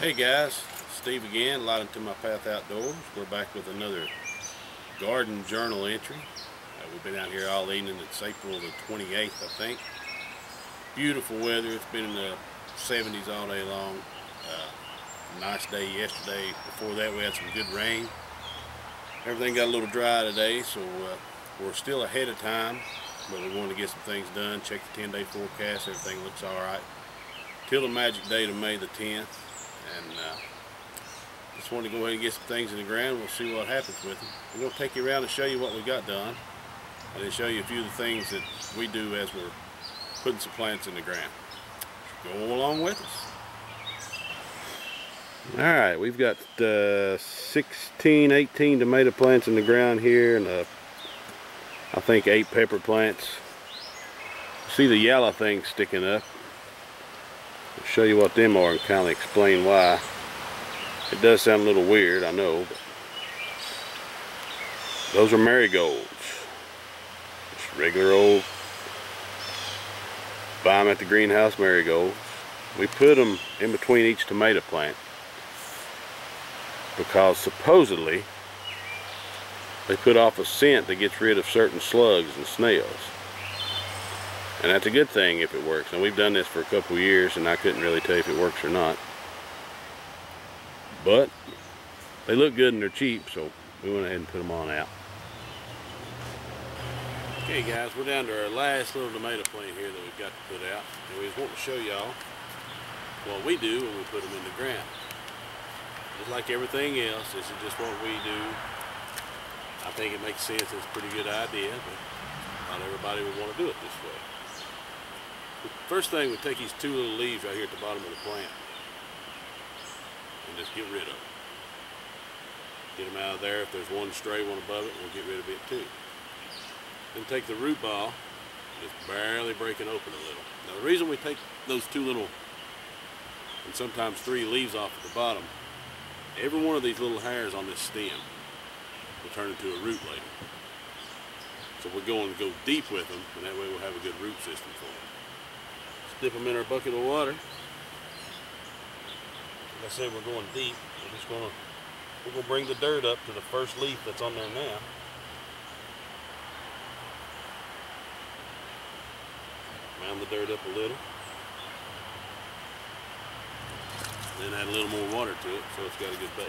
Hey guys, Steve again, Light Into My Path Outdoors. We're back with another garden journal entry. We've been out here all evening. It's April the 28th, I think. Beautiful weather. It's been in the 70s all day long. Nice day yesterday. Before that we had some good rain. Everything got a little dry today, so we're still ahead of time, but we want to get some things done. Check the 10-day forecast. Everything looks all right till the magic date of May the 10th. And just want to go ahead and get some things in the ground. We'll see what happens with them. We're going to take you around and show you what we got done, and then show you a few of the things that we do as we're putting some plants in the ground. Go along with us. Alright, we've got 16, 18 tomato plants in the ground here, and I think 8 pepper plants. See the yellow thing sticking up. I'll show you what them are and kind of explain why. It does sound a little weird, I know, but those are marigolds. Just regular old, buy them at the greenhouse marigolds. We put them in between each tomato plant because supposedly they put off a scent that gets rid of certain slugs and snails. And that's a good thing if it works. And we've done this for a couple of years, and I couldn't really tell you if it works or not. But they look good and they're cheap, so we went ahead and put them on out. Okay guys, we're down to our last little tomato plant here that we've got to put out. And we just want to show y'all what we do when we put them in the ground. Just like everything else, this is just what we do. I think it makes sense. It's a pretty good idea, but not everybody would want to do it this way. First thing, we take these 2 little leaves right here at the bottom of the plant and just get rid of them. Get them out of there. If there's one stray one above it, we'll get rid of it too. Then take the root ball, just barely break it open a little. Now the reason we take those 2 little, and sometimes 3 leaves off at the bottom, every one of these little hairs on this stem will turn into a root later. So we're going to go deep with them, and that way we'll have a good root system for them. Dip them in our bucket of water. Like I said, we're going deep. We're gonna bring the dirt up to the first leaf that's on there now. Mound the dirt up a little. Then add a little more water to it so it's got a good base.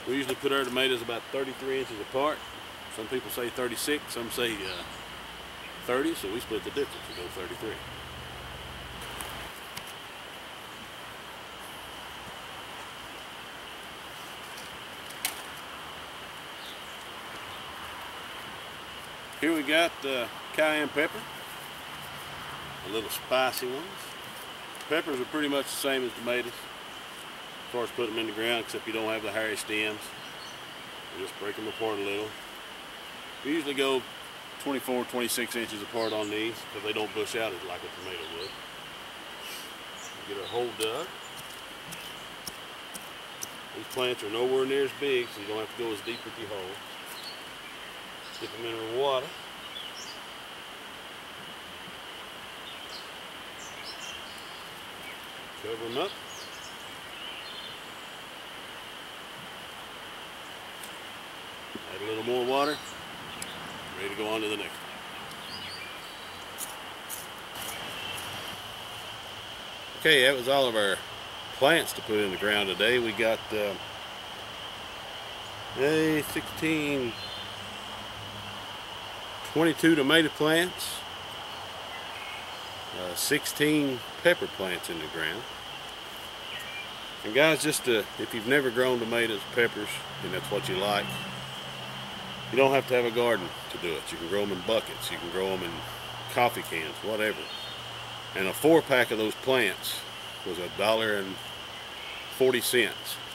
We usually put our tomatoes about 33 inches apart. Some people say 36, some say 30, so we split the difference. We go 33. Here we got cayenne pepper, the little spicy ones. Peppers are pretty much the same as tomatoes as far as putting them in the ground, except you don't have the hairy stems. You just break them apart a little. We usually go 24, 26 inches apart on these because they don't bush out as like a tomato would. Get our hole dug. These plants are nowhere near as big, so you don't have to go as deep with your hole. Dip them in our water. Cover them up. Add a little more water. Ready to go on to the next one. Okay, that was all of our plants to put in the ground today. We got 16, 22 tomato plants, 16 pepper plants in the ground. And guys, just if you've never grown tomatoes, peppers, and that's what you like, you don't have to have a garden to do it. You can grow them in buckets, you can grow them in coffee cans, whatever. And a 4-pack of those plants was $1.40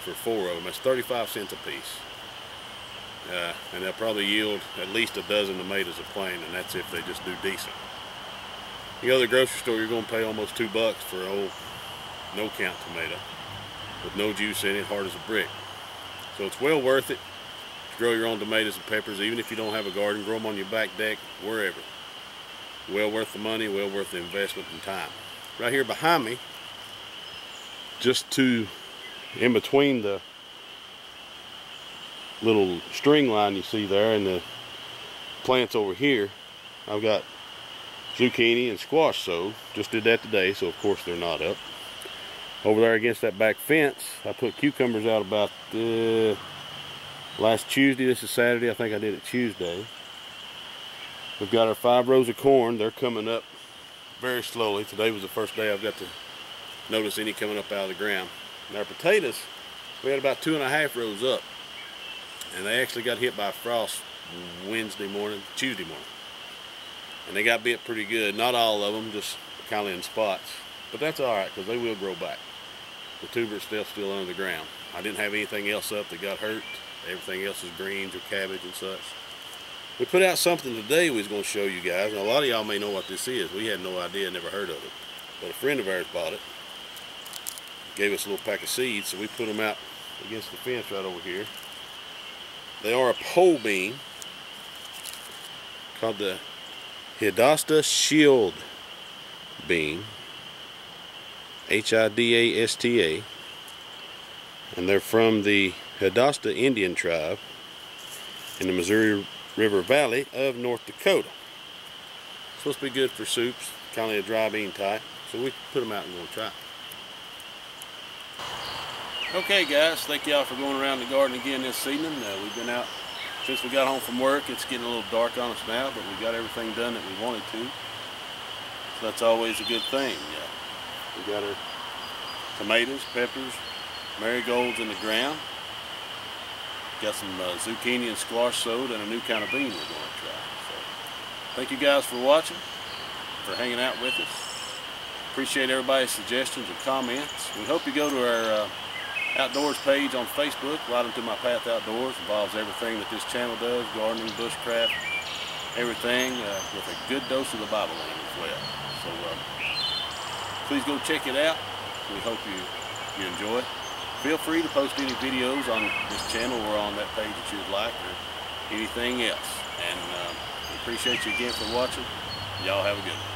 for 4 of them. That's 35 cents a piece. And they'll probably yield at least a dozen tomatoes a plant, and that's if they just do decent. You go to the grocery store, you're going to pay almost $2 for an old no-count tomato with no juice in it, hard as a brick. So it's well worth it to grow your own tomatoes and peppers, even if you don't have a garden. Grow them on your back deck, wherever. well worth the money, well worth the investment and time. Right here behind me, just in between the little string line you see there and the plants over here, I've got zucchini and squash sowed. Just did that today, so of course they're not up. Over there against that back fence, I put cucumbers out about last Tuesday. This is Saturday. I think I did it Tuesday. We've got our 5 rows of corn. They're coming up very slowly. Today was the first day I've got to notice any coming up out of the ground. And our potatoes, we had about 2.5 rows up, and they actually got hit by frost Tuesday morning, and they got bit pretty good. Not all of them, just kind of in spots, but that's all right because they will grow back. The tuber is still under the ground. I didn't have anything else up that got hurt. Everything else is greens or cabbage and such. We put out something today we was going to show you guys. Now, a lot of y'all may know what this is. We had no idea, never heard of it. But a friend of ours bought it. Gave us a little pack of seeds, so we put them out against the fence right over here. They are a pole bean called the Hidasta Shield bean. Hidasta. And they're from the Hidasta Indian tribe in the Missouri River Valley of North Dakota. Supposed to be good for soups, kind of a dry bean type. So we put them out and we'll try. Okay guys, thank y'all for going around the garden again this evening. We've been out since we got home from work. It's getting a little dark on us now, but we got everything done that we wanted to. So that's always a good thing. We got our tomatoes, peppers, marigolds in the ground. Got some zucchini and squash sowed and a new kind of bean we're going to try. So, thank you guys for watching, for hanging out with us. Appreciate everybody's suggestions and comments. We hope you go to our outdoors page on Facebook. Right into My Path Outdoors. Involves everything that this channel does, gardening, bushcraft, everything, with a good dose of the Bible in it as well. So please go check it out. We hope you enjoy it. Feel free to post any videos on this channel or on that page that you'd like, or anything else. And we appreciate you again for watching. Y'all have a good one.